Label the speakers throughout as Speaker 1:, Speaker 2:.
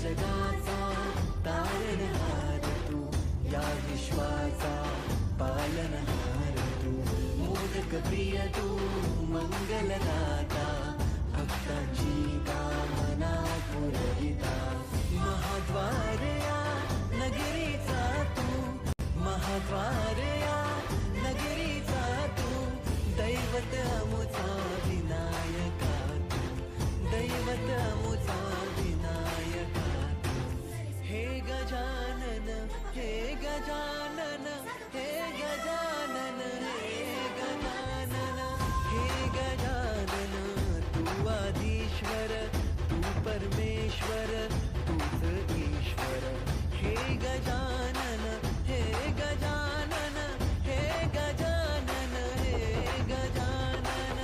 Speaker 1: जगाचा तारणहार तू, या विश्वाचा पालनहार तू, मोदक प्रिय तू, मंगलदाता, भक्तांची कामना पुरविता, महाद्वार या नगरीचा तू, महाद्वार या नगरीचा तू, दैवत अमुचा विनायका तू, दैवत अमुचा विनायका तू, हे गजानन, हे गजानन, हे गजानन, हे गजानन, हे गजानन, तू आदिश्वर, तू परमेश्वर, तूच ईश्वर, हे गजानन, हे गजानन, हे गजानन, हे गजानन.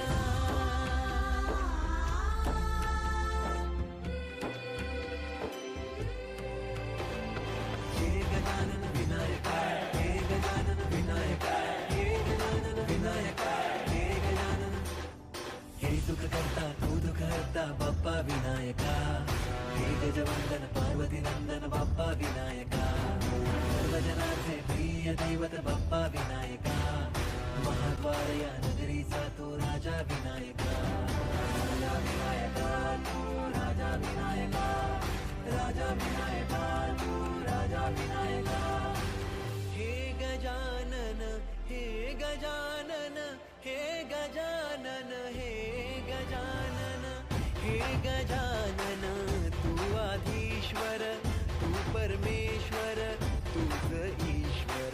Speaker 1: हे गजानन विनायका, हे गजानन विनायका, हे गजानन विनायका, हे गजानन. हे सुख करता तू दुःख हरता बाप्पा विनायका, हे गजवंदन पार्वती नंदन बाप्पा विनायका, सर्वजनाचे प्रिय दैवत बाप्पा विनायका, महाद्वार या नगरीचा तो राजा विनायका, राजा विनायका तू, राजा विनायका, राजा विनायका तू, राजा विनायका. हे गजानन, हे गजानन, हे गजानन, हे गजानन, हे गजानन, तू आधीश्वर, तू परमेश्वर, तूच ईश्वर,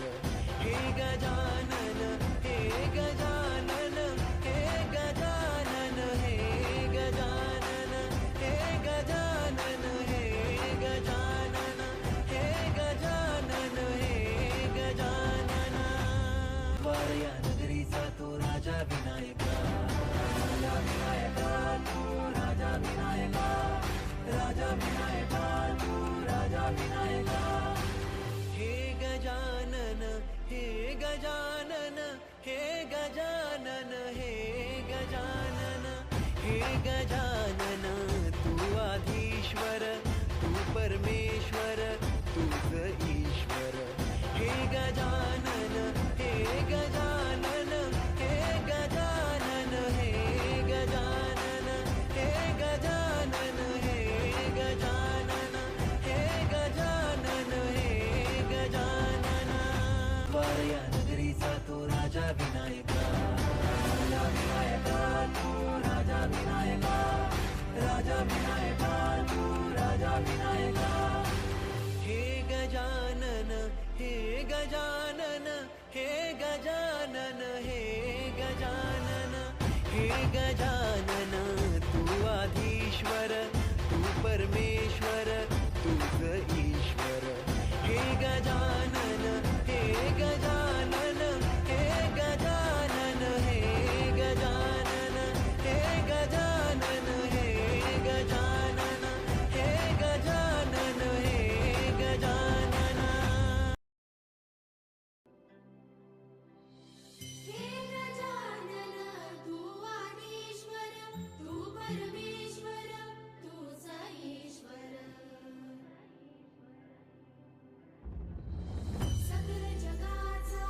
Speaker 1: हे गजानन, हे गजानन, हे गजानन, हे गजानन, हे गजानन, हे गजानन, हे गजानन, हे गजानन. वारया नगरीचा तो राजा विनायका, राजा विनायका तू, राजा विनायका, राजा विनायका तू, राजा विनायका. हे गजानन, हे गजानन, हे गजानन, हे गजानन, हे गजानन, तू आधीश्वर, तू परमेश्वर, तूच ईश्वर, हे गजानन, हे गजानन, हे गजानन, हे गजानन, हे गजानन, हे गजानन, हे गजानन, हे गजानन. वारया नगरीचा तो राजा विनायका, राजा विनायका तू, राजा विनायका, राजा विनायका तू, राजा विनायका. हे गजानन, हे गजानन, हे गजानन, हे गजानन, हे गजानन, तू आधीश्वर, तू परमेश्वर, तूच ईश्वर, हे गजानन, हे गजानन, हे गजानन, हे गजानन, हे गजानन, हे गजानन, हे गजानन, हे गजानन.
Speaker 2: हे गजानन, तू आदिश्वर, तू परमेश्वर, तूच ईश्वर, सकल जगाचा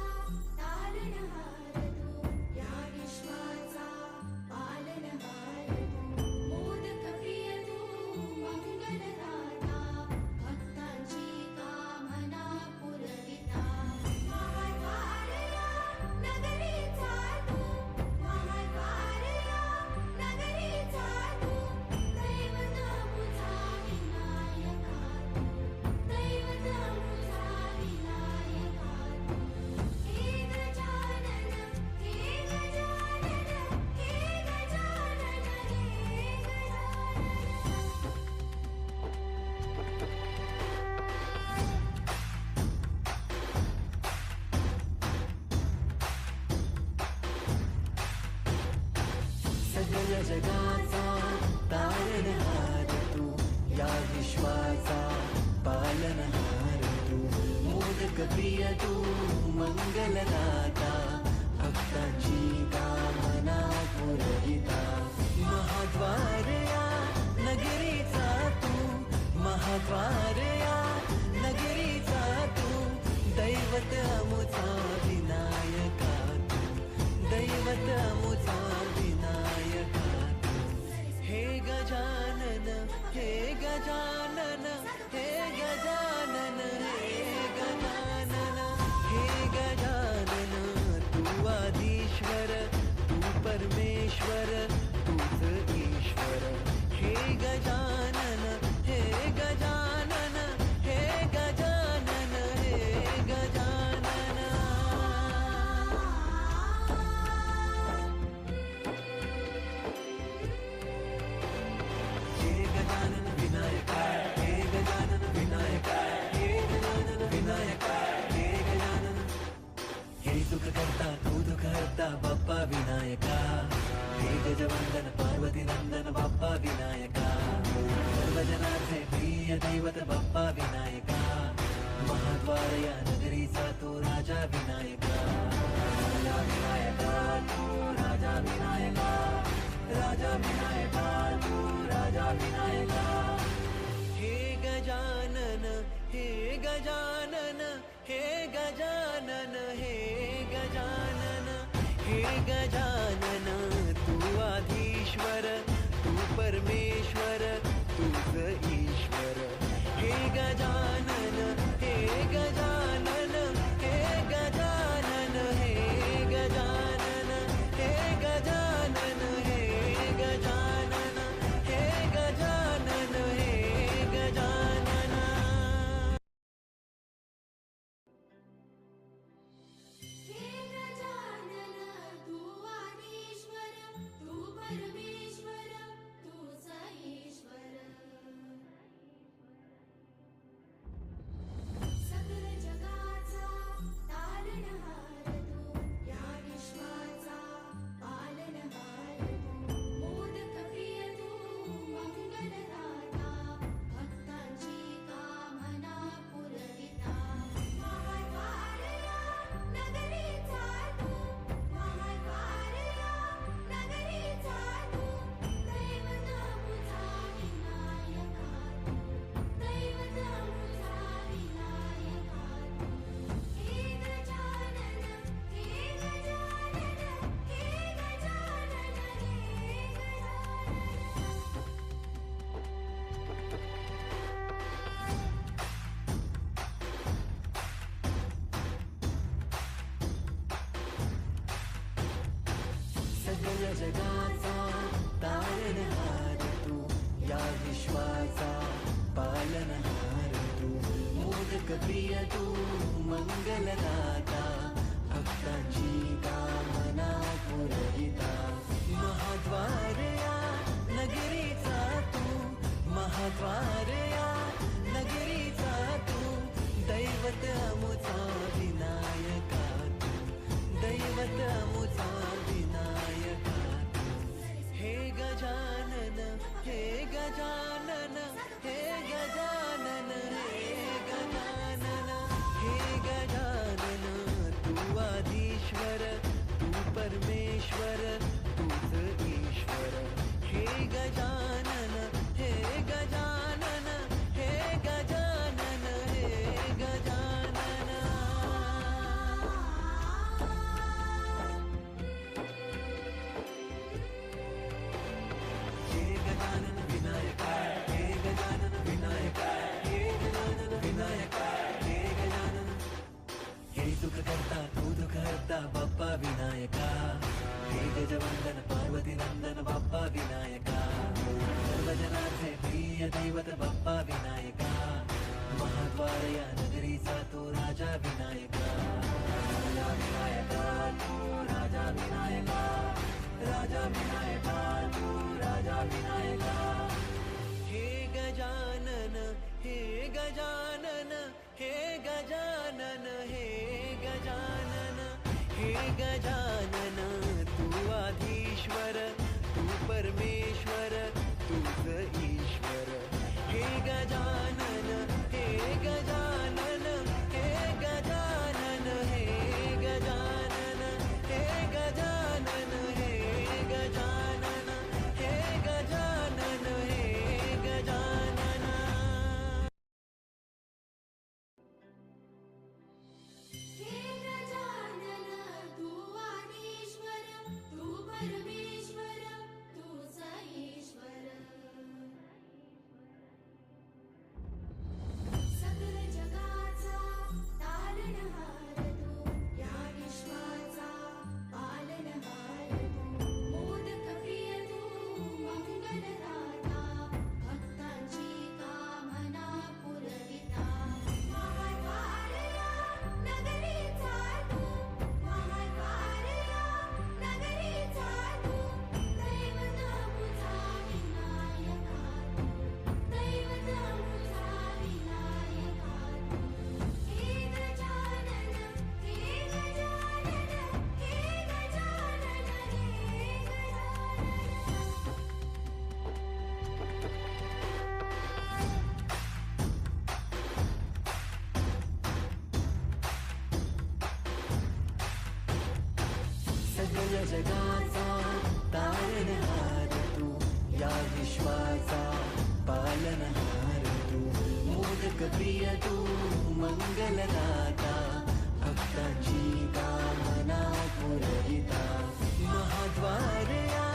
Speaker 2: तारणहार तू, या विश्वाचा पालनहार तू, मोदक प्रिय तू, मंगलदाता, भक्तांची कामना पुरविता, महाद्वार या नगरीचा तू, महाद्वार या नगरीचा तू, दैवत अमुचा विनायका तू, दैवत अमुचा विनायका तू. हे गजानन, हे गजानन, हे गजानन, हे
Speaker 1: सगळ्या जगाचा तारणहार तू, या विश्वाचा पालनहार तू, मोदक प्रिय तू, मंगलदाता, भक्तांची कामना पुरविता, महाद्वार या नगरीचा तू, महाद्वार विनायका हे गजवंदन पार्वती नंदन बाप्पा विनायका सर्वजनांचे प्रिय दैवत बाप्पा विनायका महाद्वार या नगरीचा तो राजा विनायका राजा विनायका तू राजा विनायका राजा विनायका तू राजा विनायका हे गजानन हे गजानन हे गजानन हे गजानन हे गजानन तू आधीश्वर तू परमेश्वर तूच ईश्वर हे गजानन हे गजानन हे गजानन हे गजानन हे गजानन हे गजानन हे गजानन हे गजानन
Speaker 2: हे गजानन तू आदिश्वर तू परमेश्वर तूच ईश्वर सकल जगाचा तारणहार तू या विश्वाचा पालनहार तू मोदक प्रिय तू मंगलदाता भक्तांची कामना पुरविता महाद्वारया नगरीचा तू महाद्वारया नगरीचा तू दैवत मुझा विनायका तू दैवत मुझा विनायका तू हे गजानन हे गजानन हे गजानन हे गजानन
Speaker 1: सगळ्या जगाचा तारणहार तू या विश्वाचा पालनहार तू मोदक प्रिय तू मंगलदाता भक्तांची कामना पुरविता महाद्वार या नगरीचा तू महाद्वार या नगरीचा तू दैवत अमुचा विनायका तू दैवत अमुचा विनायका तू हे गजानन हे गजानन हे गजानन हे गजानन हे गजानन तू आधीश्वर तू परमेश्वर तूच ईश्वर हे गजानन हे गजानन हे गजानन हे गजानन हे गजानन विनायका हे गजानन विनायका हे गजानन विनायका हे गजानन हे सुख करता तू दुःख हरता बाप्पा विनायका हे गजवंदन पार्वती नंदन बाप्पा विनायका सर्वजनांचे प्रिय दैवत बाप्पा विनायका महाद्वार या नगरीचा तो राजा विनायका राजा विनायका तू राजा विनायका राजा विनायका तू राजा विनायका हे गजानन हे गजानन हे गजानन हे गजानन हे गजानन तू आधीश्वर तू परमेश्वर तूच ईश्वर हे गजानन हे गजानन हे गजानन हे गजानन हे गजानन हे गजानन हे गजानन हे गजानन
Speaker 2: हे गजानन तू
Speaker 1: जगाचा तारणहार तू, या विश्वाचा पालनहार तू, मोदक प्रिय तू मंगलदाता, भक्तांची कामना पुरविता, महाद्वार या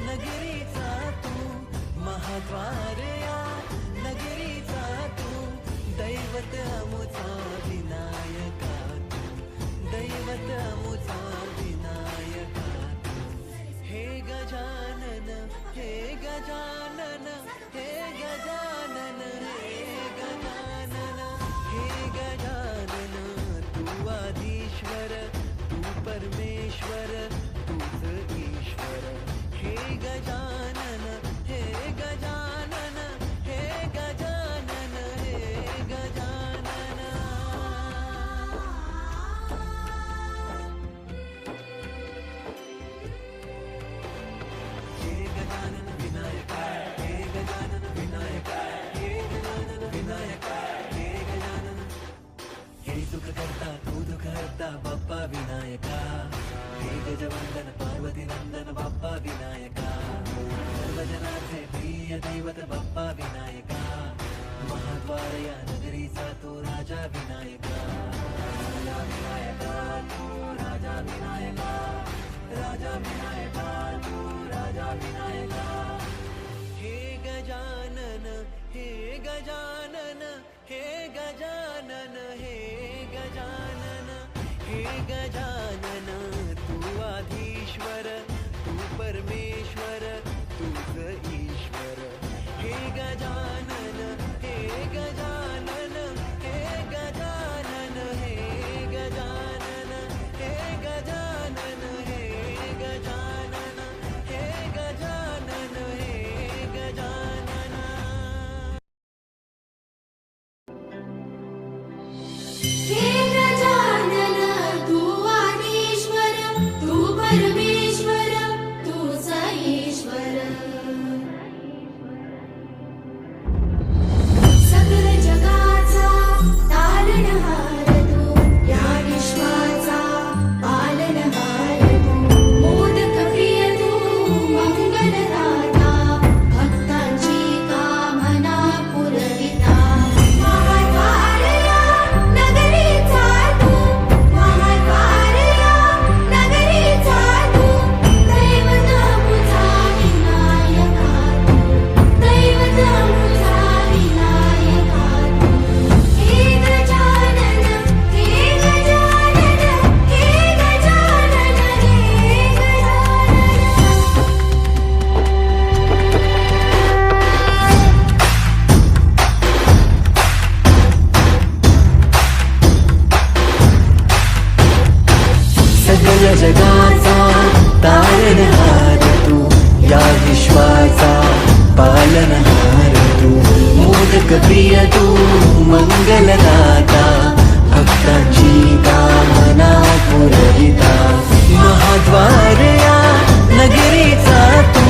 Speaker 1: नगरीचा तू, महाद्वार या नगरीचा तू, दैवत अमुचा विनायका तू, दैवत अमुचा विनायका तू, हे गजानन हे गजानन हे गजानन हे गजानन हे गजानन, तू आदिश्वर तू परमेश्वर तूच ईश्वर, हे गजानन हे गजानन हे गजानन हे गजानन. हे गजानन विनायका, हे गजानन विनायका, हे गजानन विनायका, हे गजानन. हे सुख करता तू दुःख हरता बाप्पा विनायका, हे गजवंदन पार्वती नंदन बाप्पा विनायका, सर्वजनाचे प्रिय दैवत बाप्पा विनायका, महाद्वार या नगरीचा तो राजा विनायका, राजा विनायका तू राजा विनायका, राजा विनायका तू राजा विनायका. हे गजानन हे गजानन हे गजानन हे गजानन हे गजानन, तू आधीश्वर तू परमेश्वर तूच ईश्वर, हे गजानन हे गजानन हे गजानन हे गजानन हे गजानन हे गजानन हे गजानन हे गजानन.
Speaker 2: हे गजानन तू आदिश्वर तू परमेश्वर तूच ईश्वर, सकल जगाचा तारणहार तू, या विश्वाचा पालनहार तू, मोदक प्रिय तू मंगलदाता, भक्तांची कामना पुरविता, महाद्वार या नगरीचा तू, महाद्वार या नगरीचा तू, दैवत अमुचा विनायका तू, दैवत अमुचा विनायका तू, हे गजानन हे गजानन हे गजानन हे
Speaker 1: सकल जगाचा तारणहार तू, या विश्वाचा पालनहार तू, मोदक प्रिय तू मंगलदाता, भक्तांची कामना पुरविता, महाद्वार या नगरीचा तू,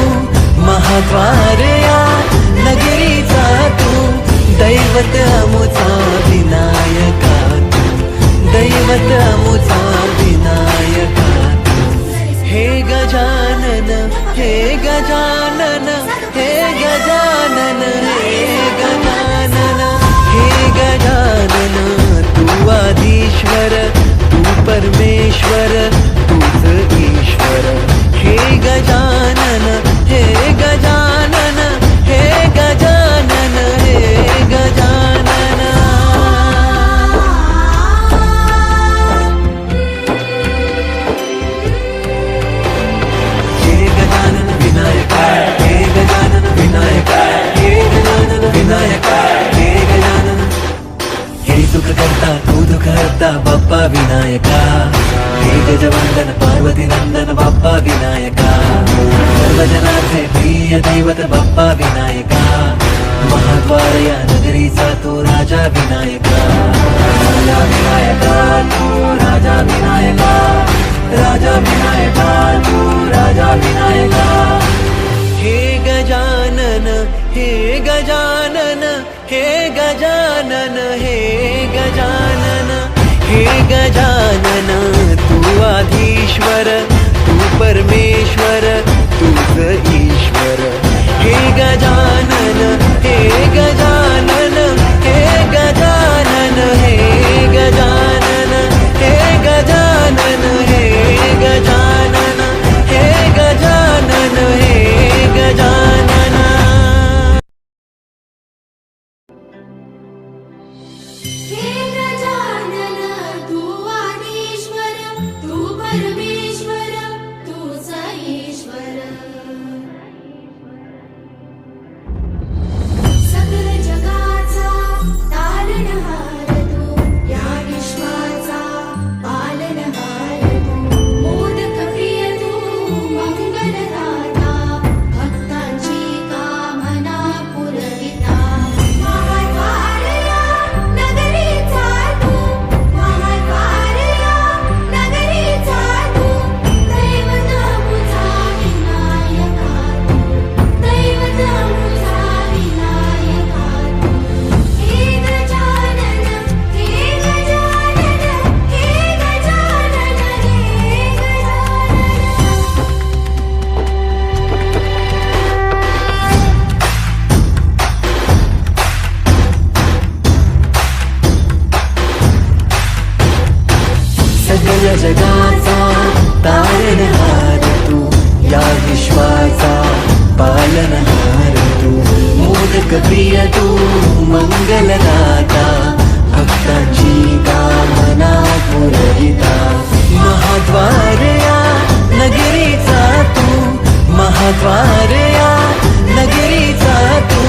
Speaker 1: महाद्वार या नगरीचा तू, दैवत अमुचा विनायका तू, दैवत अमुचा विनायका तू, हे गजानन हे गजानन हे गजानन हे गजानन हे गजानन, तू आदिश्वर तू परमेश्वर तूच ईश्वर, हे गजानन हे गजानन हे गजानन हे गजानन. हे गजानन विनायका, हे गजानन विनायका, हे गजानन विनायका, हे गजानन. हे सुख करता तू दुःख हरता बाप्पा विनायका, हे गजवंदन पार्वती नंदन बाप्पा विनायका, सर्वजनाचे प्रिय दैवत बाप्पा विनायका, महाद्वार या नगरीचा तो राजा विनायका, राजा विनायका तू राजा विनायका, राजा विनायका तू राजा विनायका. हे गजानन हे गजानन हे गजानन हे गजानन हे गजानन, तू आधीश्वर तू परमेश्वर तूच ईश्वर. हे गजानन हे गजानन हे गजानन हे गजानन हे गजानन हे गजानन हे गजानन हे गजानन.
Speaker 2: हे गजानन तू आदिश्वर तू परमेश्वर तूच ईश्वर. सकल जगाचा तारणहार तू या विश्वाचा पालनहार तू. मोदक प्रिय तू मंगलदाता भक्तांची कामना पुरविता. महाद्वारया नगरीचा तू महाद्वारया नगरीचा तू. दैवत मुझा विनायका तू दैवत मुझा विनायका तू. हे गजानन हे गजानन हे गजानन हे गजानन.
Speaker 1: सगळ्या जगाचा तारणहार तू या विश्वाचा पालनहार तू. मोदक प्रिय तू मंगलदाता भक्तांची कामना पुरविता. महाद्वारया नगरीचा तू महाद्वारया नगरीचा तू.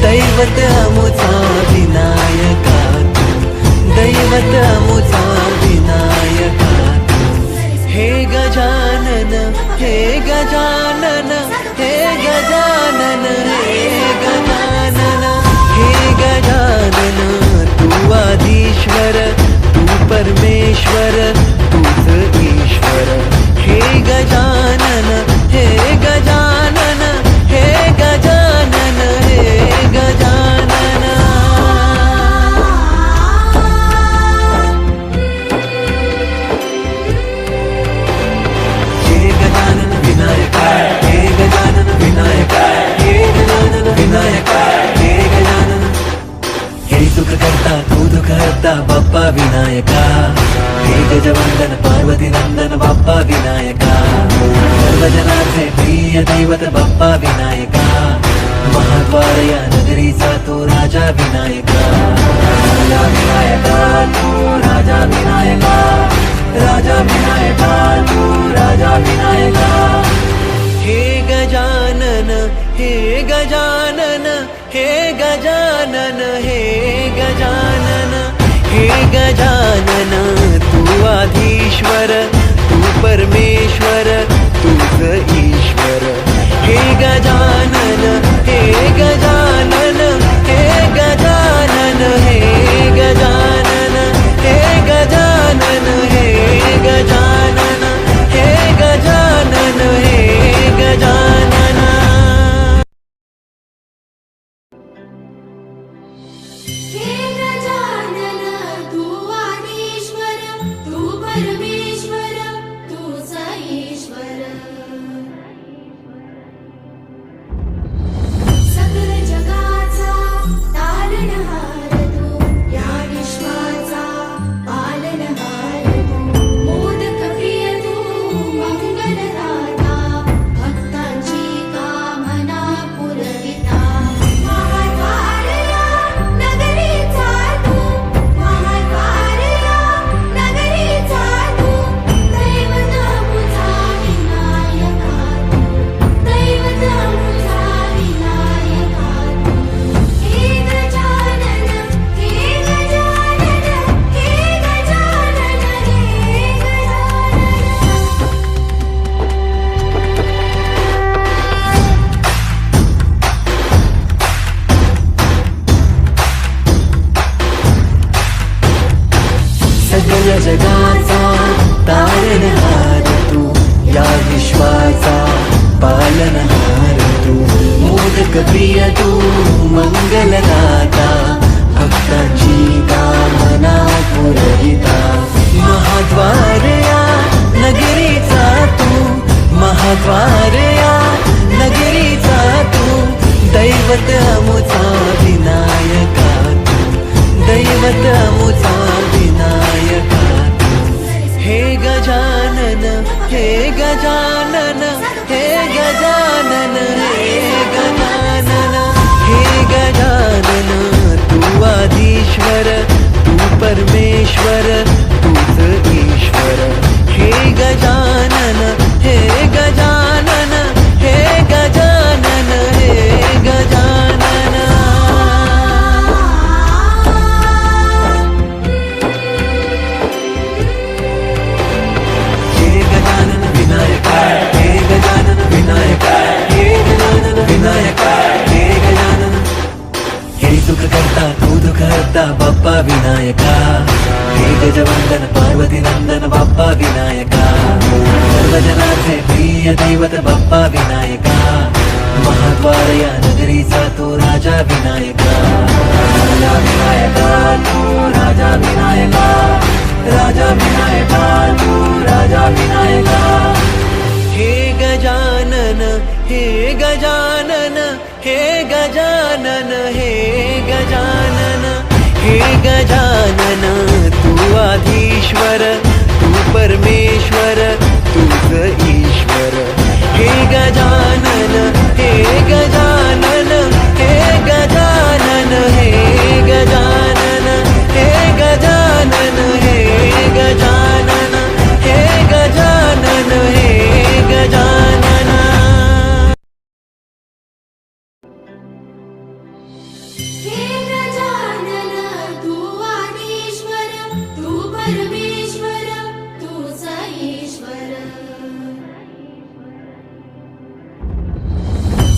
Speaker 1: दैवत अमुचा विनायका तू दैवत अमुचा विनायका तू. हे गजानन हे गजानन हे गजानन हे गजानन हे गजानन तू आदिश्वर तू परमेश्वर तूच ईश्वर. हे गजानन हे गजानन हे गजानन हे गजानन. हे गजानन विनायका हे गजानन विनायका हे गजानन विनायका हे गजानन. हे सुख करता तू दुःख हरता बाप्पा विनायका. हे गजवंदन पार्वती नंदन बाप्पा विनायका. सर्वजनाचे प्रिय दैवत बाप्पा विनायका. महाद्वारया नगरीचा तो राजा विनायका. राजा विनायका तू राजा विनायका. राजा विनायका तू राजा विनायका. हे गजानन हे गजानन हे गजानन हे गजानन हे गजानन तू आदिश्वर तू परमेश्वर तूच ईश्वर. हे गजानन हे गजानन हे गजानन हे गजानन हे गजानन हे गजानन हे गजानन हे गजानन.
Speaker 2: हे गजानन तू आदिश्वर तू परमेश्वर तूच ईश्वर. सकल जगाचा तारणहार तू या विश्वाचा पालनहार तू. मोदक प्रिय तू मंगलदाता भक्तांची कामना पुरविता. महाद्वारया नगरीचा तू महाद्वारया नगरीचा तू. दैवत मुझा विनायका तू दैवत मुझा विनायका तू. हे गजानन हे गजानन हे गजानन हे गजानन.
Speaker 1: सगळ्या जगाचा तारणहार तू या विश्वाचा पालनहार तू. मोदक प्रिय तू मंगलदाता भक्तांची कामना पुरविता. महाद्वारया नगरीचा तू महाद्वार या नगरीचा तू दैवत अमुचा विनायका तू दैवत अमुचा विनायका तू हे गजानन हे गजानन हे गजानन हे गजानन हे गजानन तू आधीश्वर तू परमेश्वर तूच ईश्वर हे गजानन हे गजानन हे गजानन हे गजानन हे गजानन विनायका हे गजानन विनायका हे गजानन विनायका हे गजानन हे सुख करता तू दुःख हरता बाप्पा विनायका हे गजवंदन पार्वती नंदन बाप्पा विनायका सर्वजनाचे प्रिय दैवत बाप्पा विनायका महाद्वार या नगरीचा तो राजा विनायका राजा विनायका तू राजा विनायका राजा विनायका तू राजा विनायका हे गजानन हे गजानन हे गजानन हे गजानन हे गजानन तू आधीश्वर तू परमेश्वर तूच ईश्वर हे गजानन हे गजानन हे गजानन हे गजानन हे गजानन हे गजानन हे गजानन हे गजानन
Speaker 2: हे गजानन तू आदिश्वर तू परमेश्वर तूच ईश्वर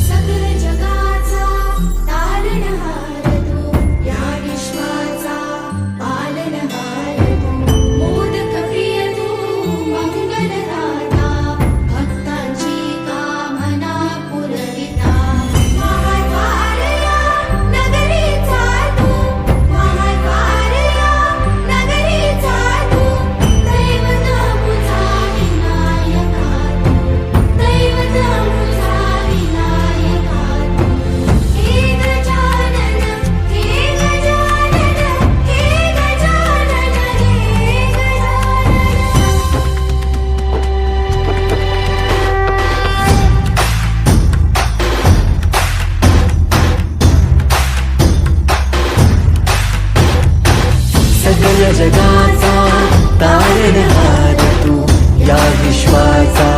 Speaker 2: सकल जगाचा तारणहार तू या विश्वाचा पालनहार तू मोदक प्रिय तू मंगलदाता भक्तांची कामना पुरविता महाद्वार या नगरीचा तू महाद्वार या नगरीचा तू दैवत अमुचा विनायका तू दैवत अमुचा विनायका तू हे गजानन हे गजानन हे गजानन हे गजानन
Speaker 1: सगळ्या जगाचा तारणहार तू या विश्वाचा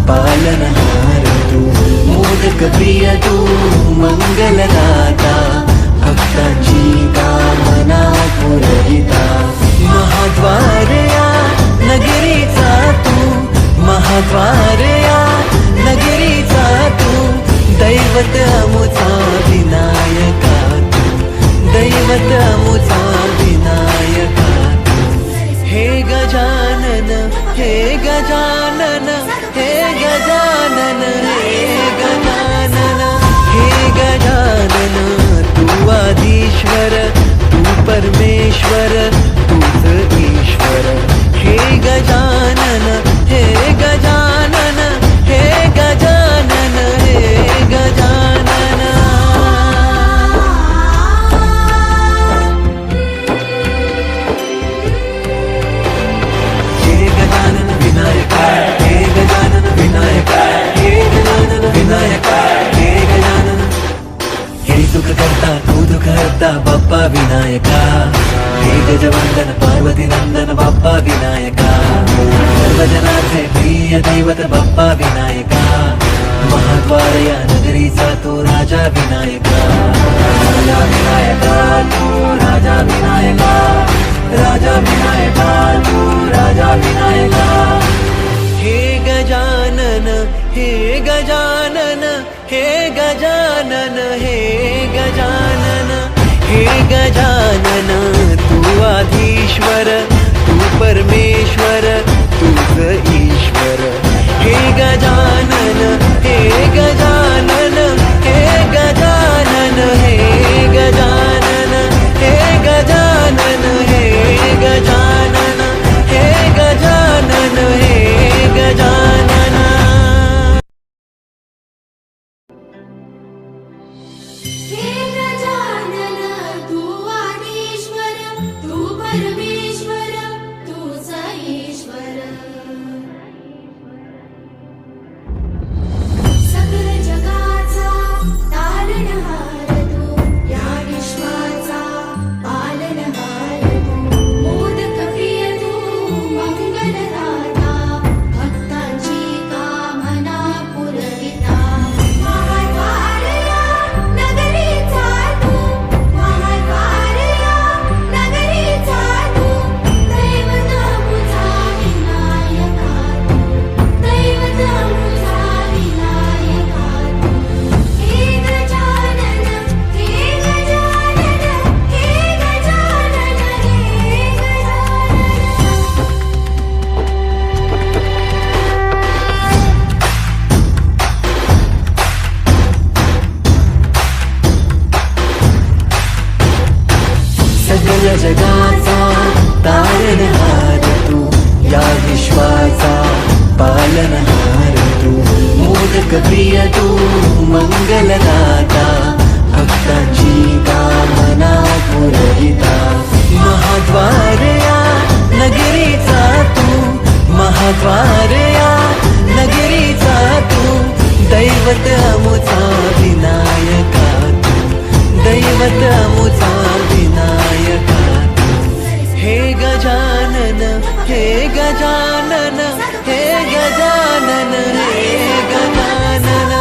Speaker 1: पालनहार तू मोदक प्रिय तू मंगलदाता भक्तांची कामना पुरविता महाद्वार या नगरीचा तू महाद्वार या नगरीचा तू दैवत अमुचा विनायका तू दैवत अमुचा विनायका हे गजानन हे गजानन हे गजानन हे गजानन हे गजानन तू आधीश्वर तू परमेश्वर तूच ईश्वर हे गजानन हे गजानन हे गजानन हे गजानन हे गजानन विनायका हे गजानन विनायका हे गजानन विनायका हे गजानन हे सुख करता तू दुःख हरता बाप्पा विनायका हे गजवंदन पार्वती नंदन बाप्पा विनायका सर्वजनाचे प्रिय दैवत बाप्पा विनायका महाद्वार या नगरीचा तो राजा विनायका राजा विनायका तू राजा विनायका राजा विनायका तू राजा विनायका हे गजानन हे गजानन हे गजानन हे गजानन हे गजानन तू आधीश्वर तू परमेश्वर तूच ईश्वर हे गजानन हे गजानन हे गजानन हे गजानन हे गजानन हे गजानन हे गजानन हे गजानन मोदक प्रिय तू मंगलदाता भक्तांची कामना पुरविता महाद्वार या नगरीचा तू महाद्वार या नगरीचा तू दैवत अमुचा विनायका तू दैवत अमुचा विनायका तू हे गजानन हे गजानन हे गजानन हे गजानन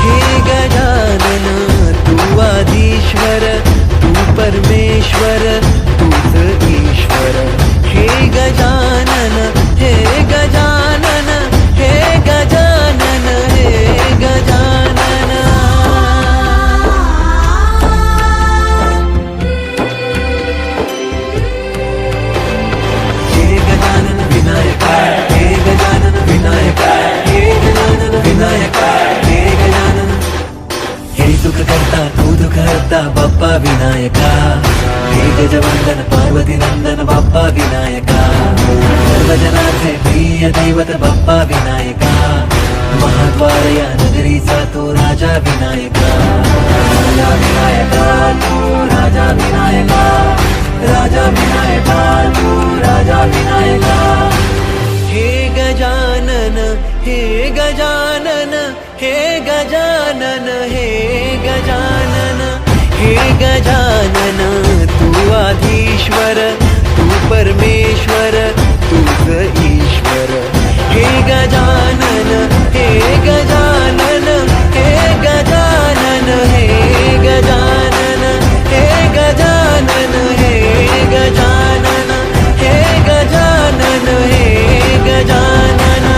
Speaker 1: हे गजानन तू आदिश्वर तू परमेश्वर तूच ईश्वर हे गजानन हे गजानन हे गजानन हे गजानन हे गजानन विनायक हे गजानन विनायक हे गजानन विनायक हे गजानन हे सुख करता तू दुःख हरता बाप्पा विनायका हे गजवंदन पार्वती नंदन बाप्पा विनायका सर्वजनाचे प्रिय दैवत बाप्पा विनायका महाद्वार या नगरीचा तो राजा विनायका राजा विनायका तू राजा विनायका राजा विनायका तू राजा विनायका हे गजानन हे गजानन हे गजानन हे गजानन हे गजानन तू आधीश्वर तू परमेश्वर तूच ईश्वर हे गजानन हे गजानन हे गजानन हे गजानन हे गजानन हे गजानन हे गजानन हे गजानन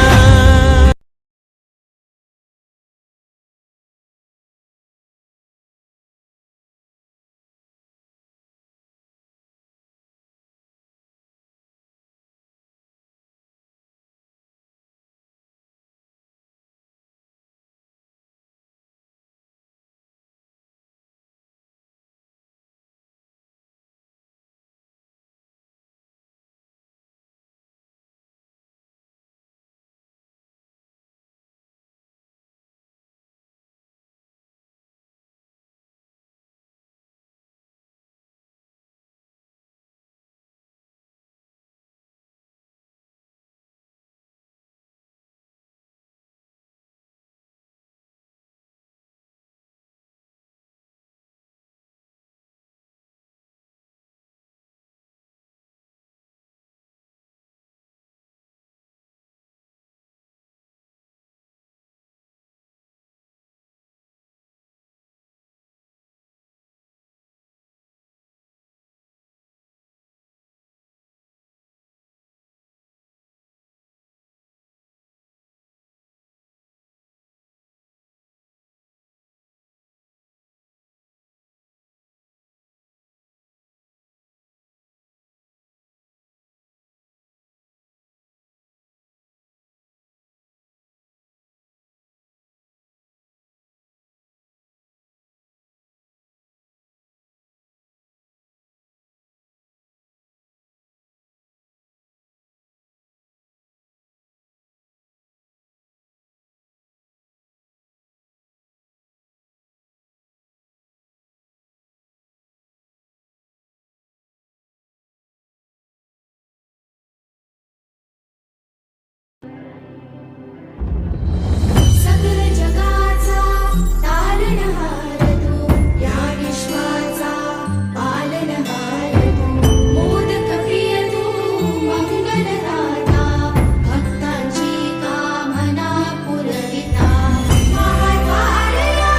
Speaker 2: सकल जगाचा तारणहार तू या विश्वाचा पालनहार तू मोदक प्रिय तू मंगलदाता भक्तांची कामना पुरविता महाद्वार या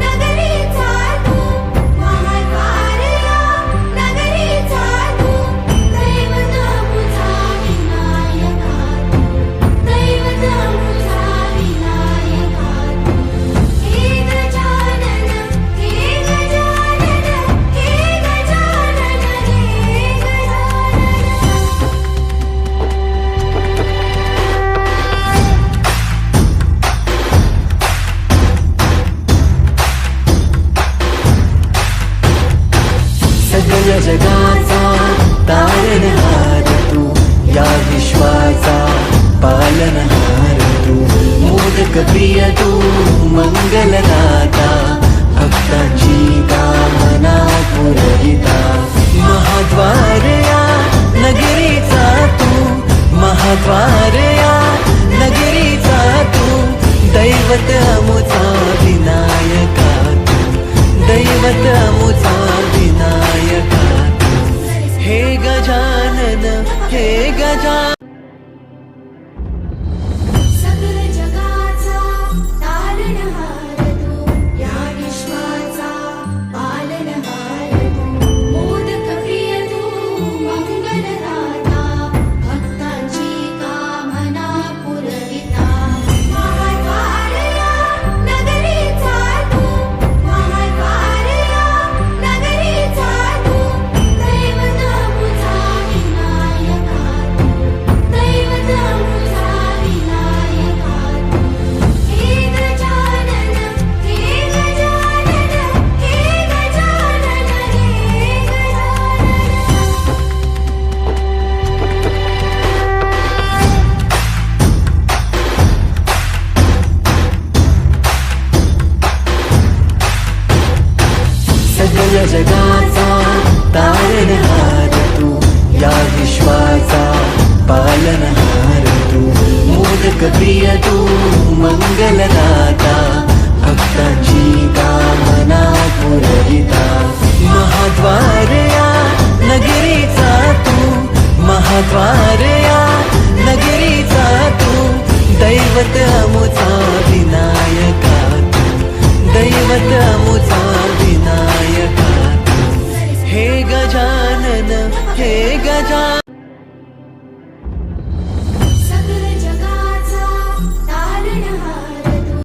Speaker 2: नगरीचा तू महाद्वार या नगरीचा तू दैवत अमुचा विनायका तू दैवत अमुचा विनायका तू हे गजानन हे गजानन हे गजानन हे गजानन
Speaker 1: सगळ जगाचा तारणहार तू या विश्वाचा पालनहार तू मोदक मोदक प्रिय तू मंगलदाता भक्तांची कामना पुरविता महाद्वार या नगरीचा तू महाद्वार या नगरीचा तू दैवत अमुचा विनायका तू दैवत अमुचा विनायका तू हे गजानन हे गजानन
Speaker 2: सकल जगाचा तारणहार तू या विश्वाचा पालनहार तू मोदक प्रिय तू मंगलदाता भक्तांची कामना पुरविता महाद्वार या नगरीचा तू महाद्वार या नगरीचा तू दैवत अमुचा विनायका तू दैवत अमुचा विनायका तू हे गजानन हे गजानन हे गजानन हे गजानन
Speaker 1: सगळ्या जगाचा तारणहार तू या विश्वाचा पालनहार तू मोदक प्रिय तू मंगलदाता भक्तांची कामना पुरविता महाद्वार या नगरीचा तू महाद्वार या नगरीचा तू दैवत अमुचा विनायका तू दैवत अमुचा विनायका तू हे गजानन हे गजानन